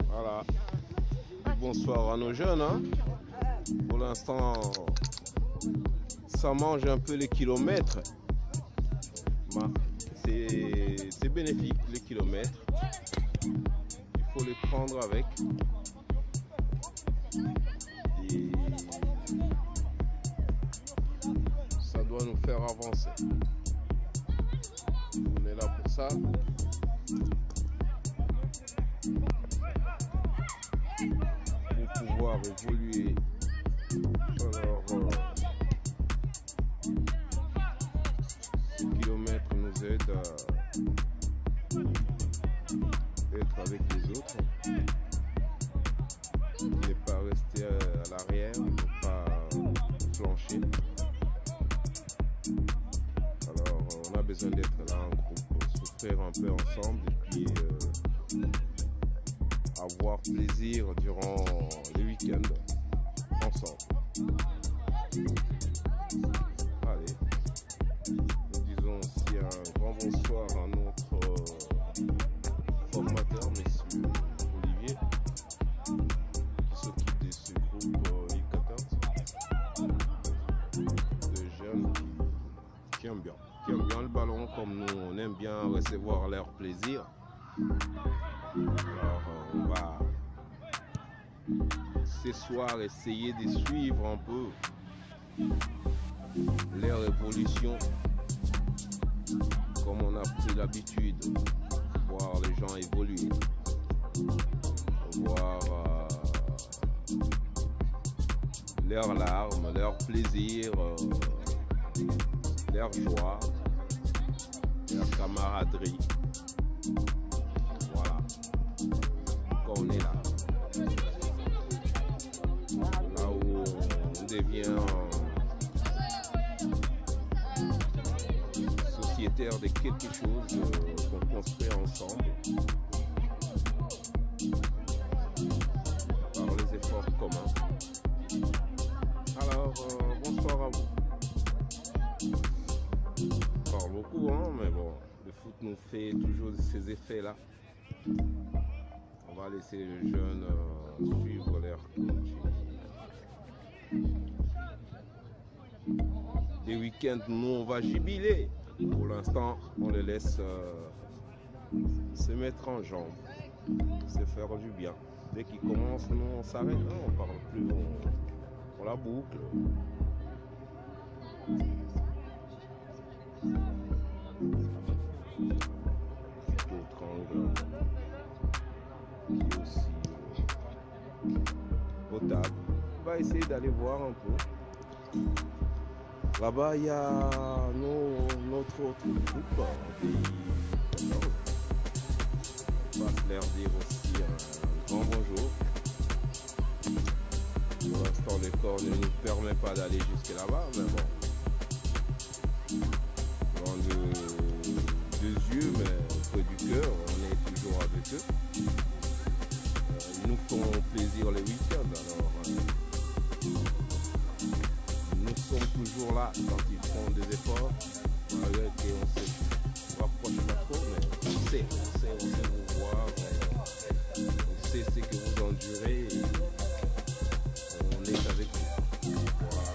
Voilà. Bonsoir à nos jeunes. Hein. Pour l'instant, ça mange un peu les kilomètres. C'est bénéfique les kilomètres. Il faut les prendre avec. Et ça doit nous faire avancer. On est là pour ça. Pour pouvoir évoluer. Alors, ces kilomètres nous aident à être avec les autres. Ne pas rester à l'arrière, ne pas flancher. Alors, on a besoin d'être là en groupe, souffrir un peu ensemble et puis avoir plaisir durant les week-ends ensemble. Allez, nous disons aussi un grand bonsoir à notre formateur, monsieur Olivier, qui s'occupe de ce groupe U14 de jeunes qui aiment bien le ballon comme nous, on aime bien recevoir leur plaisir. Alors on va ce soir essayer de suivre un peu leur évolution comme on a pris l'habitude de voir les gens évoluer, voir leurs larmes, leur plaisir, leur joie, leur camaraderie. Voilà, quand on est là, là où on devient sociétaire de quelque chose qu'on construit ensemble par les efforts communs. Alors, bonsoir à vous. On parle beaucoup, hein, mais bon, le foot nous fait toujours ces effets-là. On va laisser les jeunes suivre leur coach. Les week-ends, nous, on va jubiler. Pour l'instant, on les laisse se mettre en jambe, se faire du bien. Dès qu'ils commencent, nous, on s'arrête, hein, on ne parle plus, on la boucle. D'autres angles qui est aussi potable. On va essayer d'aller voir un peu. Là-bas, il y a notre autre groupe. On va se leur dire aussi un grand bonjour. Pour l'instant, le corps ne nous permet pas d'aller jusque là-bas, mais bon. Loin de yeux, mais près du cœur, on est toujours avec eux. Ils nous font plaisir les week-ends, alors nous sommes toujours là quand ils font des efforts, malgré qu'on se rapproche pas trop, mais on sait vous voir, on sait ce que vous endurez, et on est avec vous. Voilà.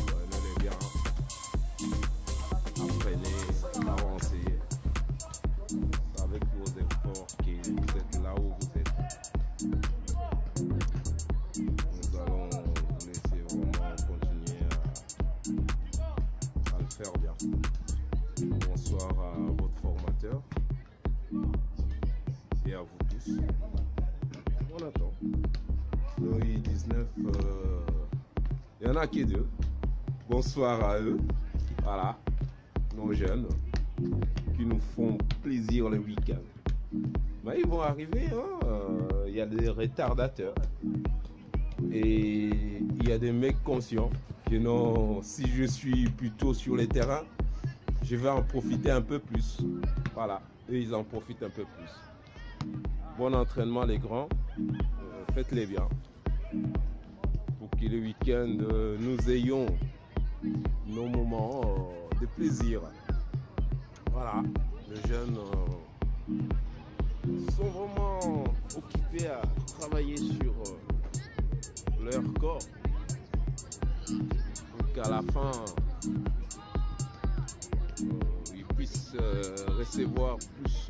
Prenez bien, apprenez, avancez. C'est avec vos efforts que vous êtes là où vous êtes. Nous allons vous laisser vraiment continuer à le faire bien. Bonsoir à votre formateur et à vous tous. On attend. Oui, 19, il y en a qui deux. Bonsoir à eux. Voilà, nos jeunes qui nous font plaisir le week-end. Mais ils vont arriver, hein. Il y a des retardateurs. Et il y a des mecs conscients que non, si je suis plutôt sur les terrains, je vais en profiter un peu plus. Voilà, eux ils en profitent un peu plus. bon entraînement les grands, faites-les bien. Pour que le week-end, nous ayons nos moments de plaisir. Voilà, les jeunes sont vraiment occupés à travailler sur leur corps pour qu'à la fin ils puissent recevoir plus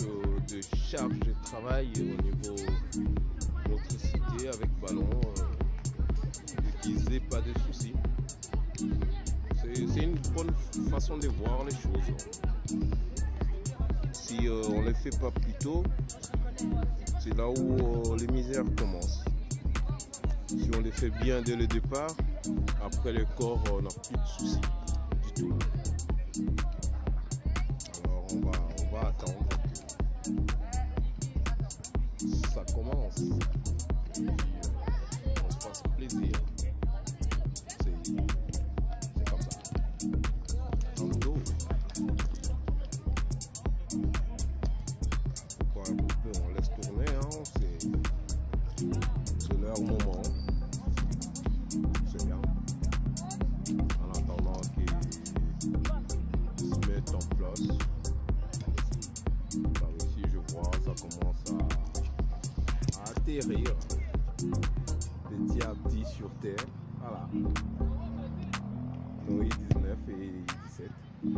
de charges de travail au niveau motricité avec ballon, et qu'ils n'aient pas de soucis. C'est une bonne façon de voir les choses. Si on ne les fait pas plus tôt, c'est là où les misères commencent. Si on les fait bien dès le départ, après le corps n'a plus de soucis du tout. Alors on va attendre que ça commence et puis on se fasse plaisir. C'est comme ça. Dans le dos. Pourquoi un peu on laisse tourner, hein, c'est leur moment. C'est bien. En attendant qu'ils se mettent en place. Par ici, je vois, ça commence à atterrir petit à petit sur terre. Voilà. Noé 19 et 17. Il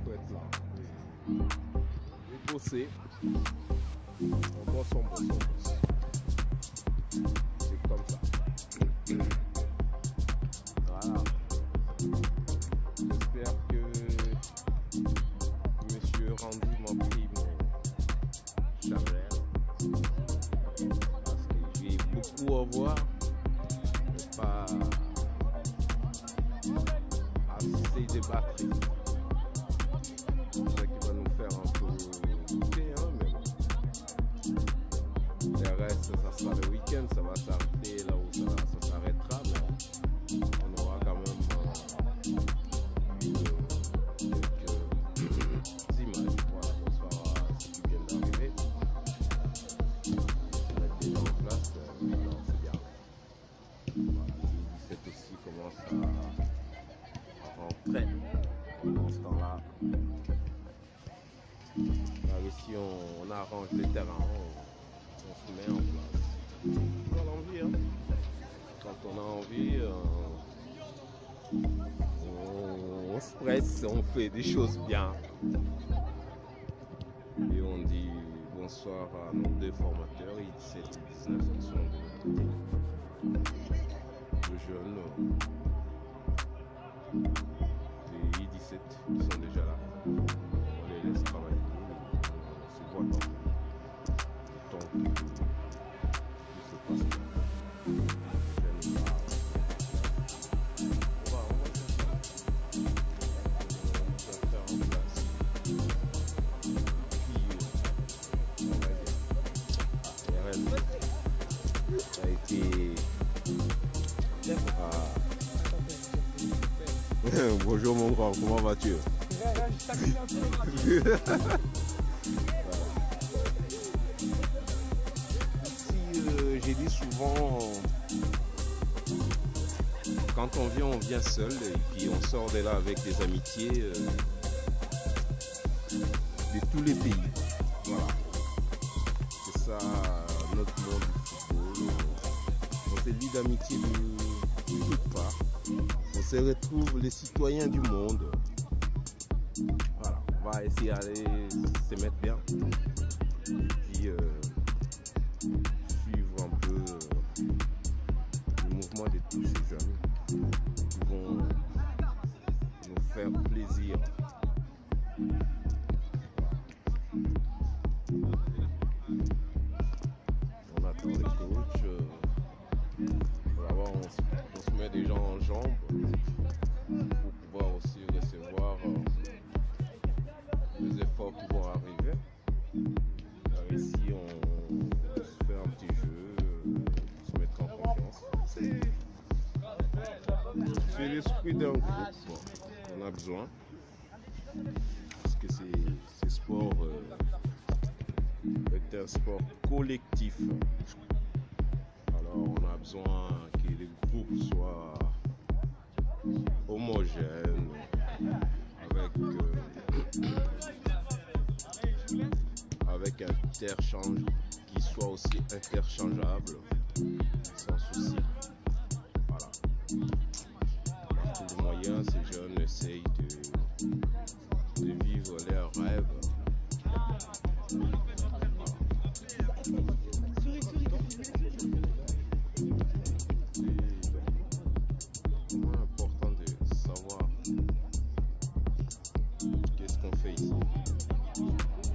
faut être là. Et bosser. On bosse. C'est comme ça. Voilà. J'espère que Monsieur Randy m'a pris mon chargeur. Parce que j'ai beaucoup à voir. Mais pas assez de batterie. C'est ça qui va nous faire un peu goûter, hein, mais bon. Le reste, ça sera le week-end, ça va s'arrêter là où ça s'arrêtera, mais on aura quand même eu quelques images. Voilà, bonsoir à ceux qui viennent d'arriver. On est déjà en place, c'est bien. Voilà, le 17 aussi commence à rentrer dans ce temps-là. Là ici on arrange les terrains, on se met en place. On a l'envie, hein. Quand on a envie, on se presse, on fait des choses bien. Et on dit bonsoir à nos deux formateurs, I17 et 19 qui sont de l'autre côté. Les jeunes et I17 qui sont déjà là. On les laisse travailler. C'est bon. Donc, tout se passe bien. On va faire en place. Puis, on va dire, ça a été... Bonjour mon grand, comment vas-tu? J'ai dit souvent, quand on vient seul et puis on sort de là avec des amitiés de tous les pays. Voilà. C'est ça notre monde du football. On se lie d'amitié de toutes parts. On se retrouve les citoyens du monde. Voilà, on va essayer d'aller se mettre bien. Et puis suivre un peu le mouvement de tous ces jeunes qui vont nous faire plaisir. On attend les coachs. Là-bas, on se met des gens en jambes pour pouvoir aussi recevoir les efforts qui vont arriver. Alors ici, on se fait un petit jeu, se mettre en confiance. C'est l'esprit d'un groupe qu'on a besoin. Parce que que ces sports est un sport collectif. Alors on a besoin que les groupes soient homogènes, avec un interchange qui soit aussi interchangeable, sans souci. Voilà. Par tous les moyens, ces jeunes essayent de vivre leurs rêves. C'est vraiment important de savoir qu'est-ce qu'on fait ici.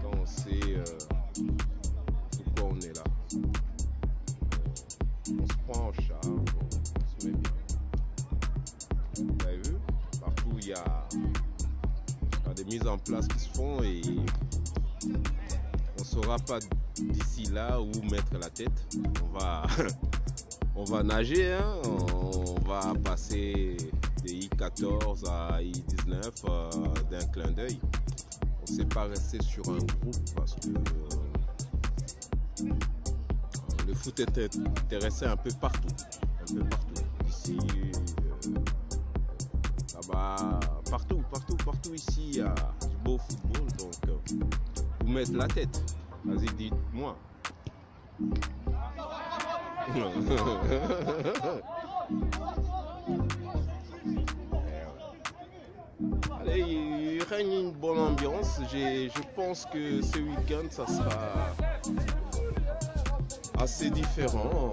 Quand on sait pourquoi on est là, on se prend en charge, on se met bien. Vous avez vu? Partout il y a des mises en place qui se font et on ne saura pas d'ici là où mettre la tête. On va nager, hein? On va passer des I14 à I19 d'un clin d'œil. On ne s'est pas resté sur un groupe parce que le foot est intéressé un peu partout. Ici, là-bas, partout ici, il y a du beau football. Donc, vous mettez la tête. Vas-y, dites-moi. Allez, il règne une bonne ambiance. Je pense que ce week-end, ça sera assez différent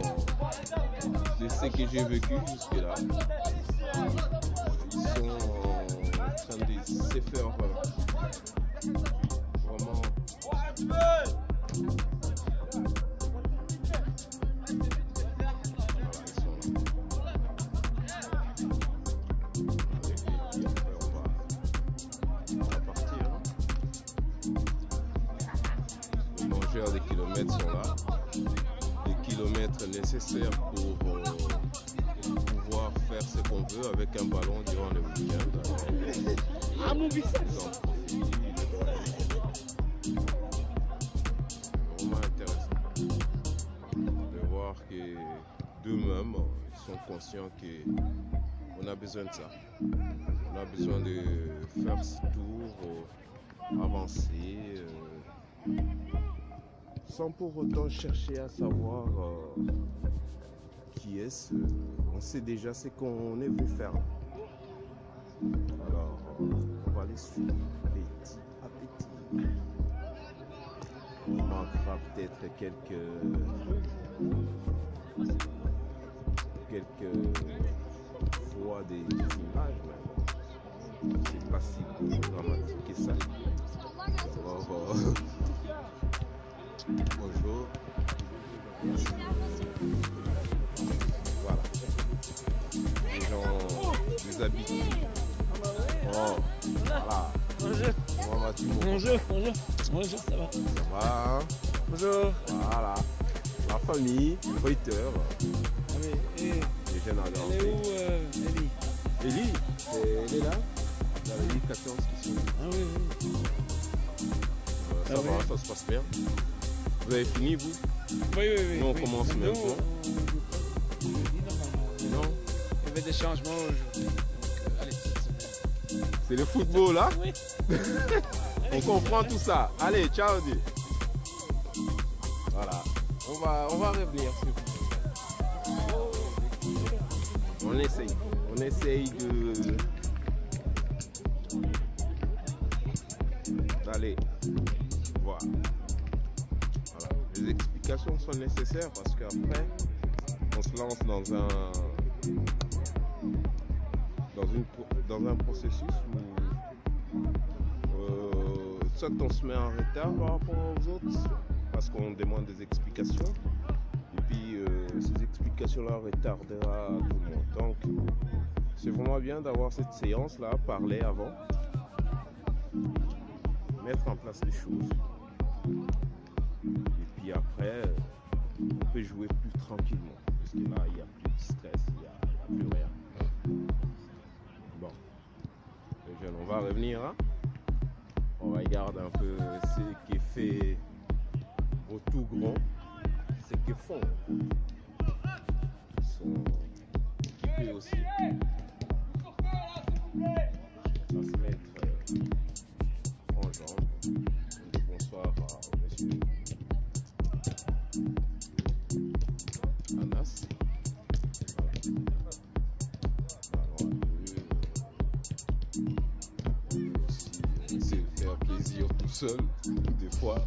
de ce que j'ai vécu jusque-là. Ils sont en train de se faire vraiment. Des kilomètres sont là, des kilomètres nécessaires pour pouvoir faire ce qu'on veut avec un ballon durant le week-end. Vraiment intéressant de voir que d'eux-mêmes ils sont conscients qu'on a besoin de ça. On a besoin de faire ce tour, avancer. Sans pour autant chercher à savoir qui est-ce. On sait déjà ce qu'on est venu faire. Alors, on va les suivre petit à petit. On manquera peut-être quelques fois des images, mais c'est pas si dramatique que ça. Alors, bonjour. Voilà. Les gens des habitudes. Oh, voilà. Bonjour. Comment vas-tu, mon Bonjour, ça va. Ça va, hein? Bonjour. Voilà. La famille, Reuter. Allez, Les jeunes à elle est où, Ellie? Ellie, elle est là. Dans les 14 qui sont là. Ah oui. Ça va, ça se passe bien. Vous avez fini, vous? Oui. Nous, on commence maintenant. Non? Il y avait des changements aujourd'hui. Allez, C'est le football, là? oui. On comprend tout ça. Allez, ciao, Dieu. Voilà. On va revenir sur vous. On essaye d'aller voir. Voilà. Les explications sont nécessaires parce qu'après, on se lance dans un processus où soit on se met en retard par rapport aux autres parce qu'on demande des explications et puis ces explications-là retardera tout le monde. Donc c'est vraiment bien d'avoir cette séance-là, parler avant, mettre en place les choses et puis après on peut jouer plus tranquillement parce que là il n'y a plus de stress, il n'y a plus rien. Bon, les jeunes, on va revenir, hein? On On regarde un peu ce qui fait au tout grand, ce qu'ils font. Ils sont équipés aussi. On va se mettre en jambe. Bonsoir au monsieur Anas. On essaie de faire plaisir tout seul. Des fois,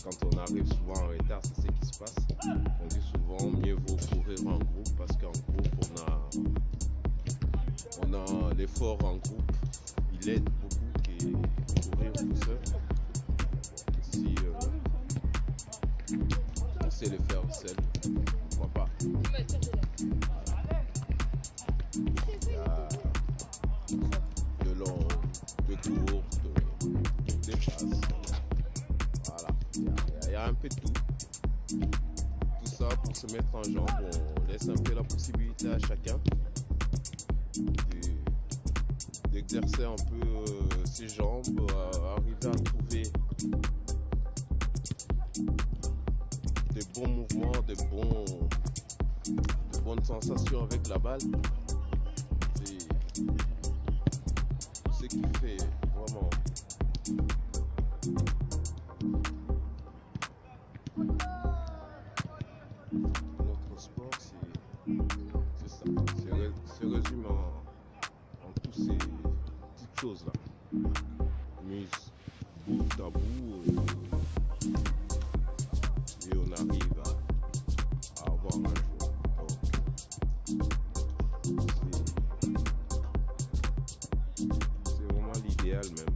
quand on arrive souvent en retard, c'est ce qui se passe. On dit souvent mieux vaut courir en groupe parce qu'en groupe on a l'effort en groupe. Il aide beaucoup que courir tout seul. Si on sait le faire seul, pourquoi pas. Il y a de long, de court, des passes. Voilà, il y a un peu de tout. Tout ça pour se mettre en jambe, on laisse un peu la possibilité à chacun d'exercer un peu ses jambes, arriver à trouver des bons mouvements, de bonnes sensations avec la balle. C'est ce qui fait vraiment notre sport, c'est ça. Se résume en toutes ces petites choses-là. Mise bout à bout et on arrive à avoir un jour. C'est vraiment l'idéal même.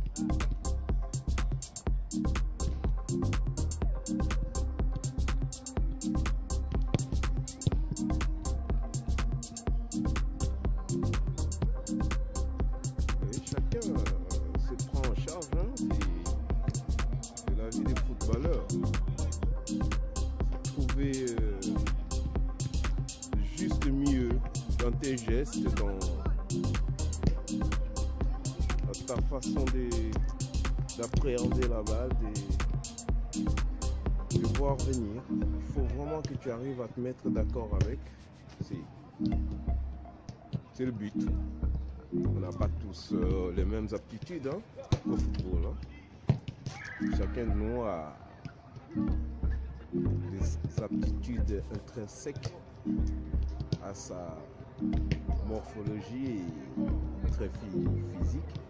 Chacun se prend en charge, hein, c'est la vie des footballeurs. Trouver juste mieux dans tes gestes, dans ta façon d'appréhender la balle, de voir venir. Il faut vraiment que tu arrives à te mettre d'accord avec. C'est le but. On n'a pas tous les mêmes aptitudes au football. Chacun de nous a des aptitudes intrinsèques à sa morphologie et très physique.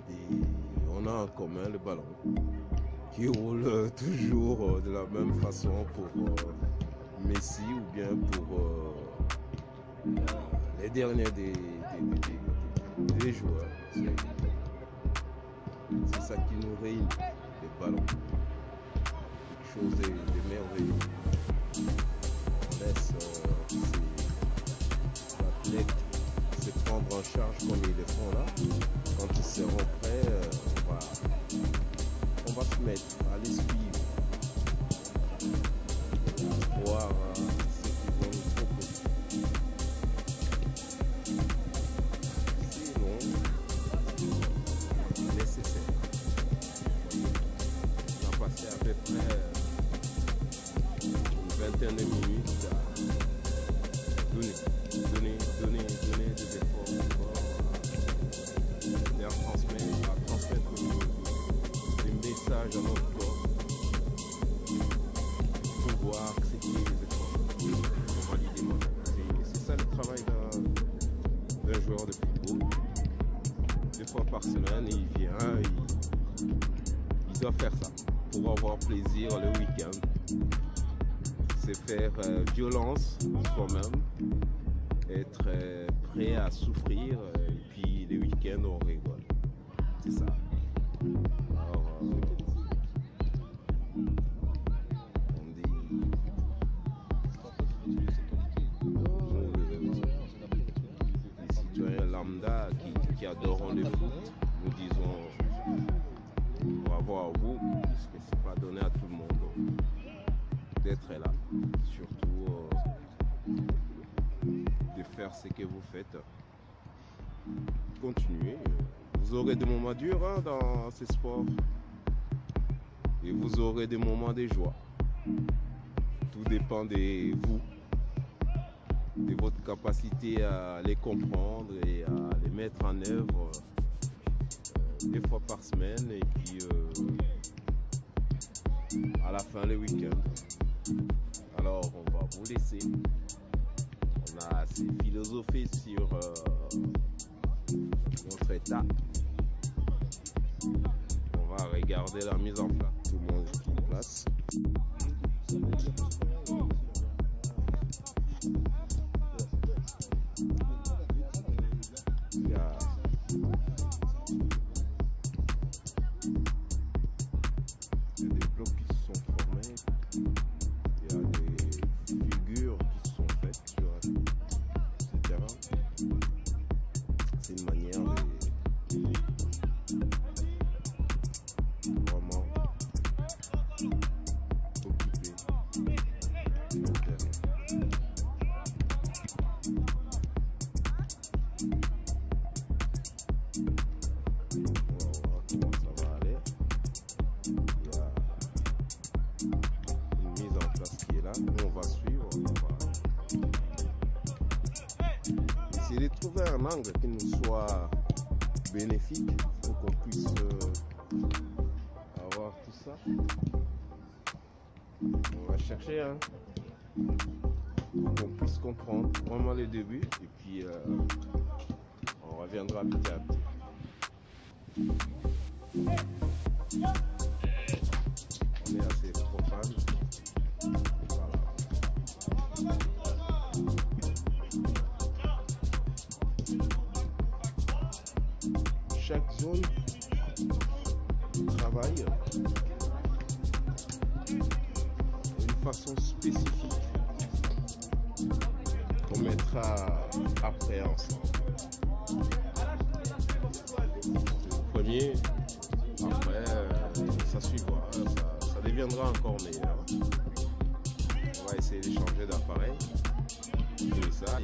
Et on a en commun le ballon qui roule toujours de la même façon pour Messi ou bien pour les derniers des joueurs. C'est ça qui nous réunit, les ballons. Quelque chose de merveilleux. On laisse ces athlètes se prendre en charge comme ils le font là. Quand ils seront prêts, on va se mettre à les suivre. Voir ce qu'ils vont nous proposer. Nécessaire. On a passé à peu près une vingtaine de minutes à donner des efforts encore, à transmettre des messages à notre corps, pouvoir accepter les efforts, validement. C'est ça le travail d'un joueur de football. 2 fois par semaine, il vient, il doit faire ça pour avoir plaisir le week-end. C'est faire violence soi-même, être prêt à souffrir, et puis le week-end on rigole. C'est ça. Alors, on dit les citoyens lambda qui adorent le foot, nous disons bravo à vous, parce que c'est pas donné à tout le monde d'être là, surtout de faire ce que vous faites. Continuez, Vous aurez des moments durs hein, dans ces sports. Et vous aurez des moments de joie. Tout dépend de vous, de votre capacité à les comprendre et à les mettre en œuvre 2 fois par semaine et puis à la fin le week-end. Alors on va vous laisser. On a assez philosophé sur notre état. On va regarder la mise en place. Tout le monde est en place. Il y a des blocs qui se sont formés. Il y a des figures qui se sont faites sur ce terrain. C'est une manière de vraiment occuper le terrain. On va voir comment ça va aller. Il y a une mise en place qui est là. Nous, on va suivre. On va essayer de trouver un angle qui nous soit bénéfique pour qu'on puisse avoir tout ça. On va chercher pour qu'on puisse comprendre vraiment le début et puis on reviendra petit à petit. On est assez profane. Voilà. Chaque zone travaille d'une façon spécifique qu'on mettra après ensemble. Le premier, après ça suivra, ça deviendra encore meilleur. On va essayer de changer d'appareil et ça.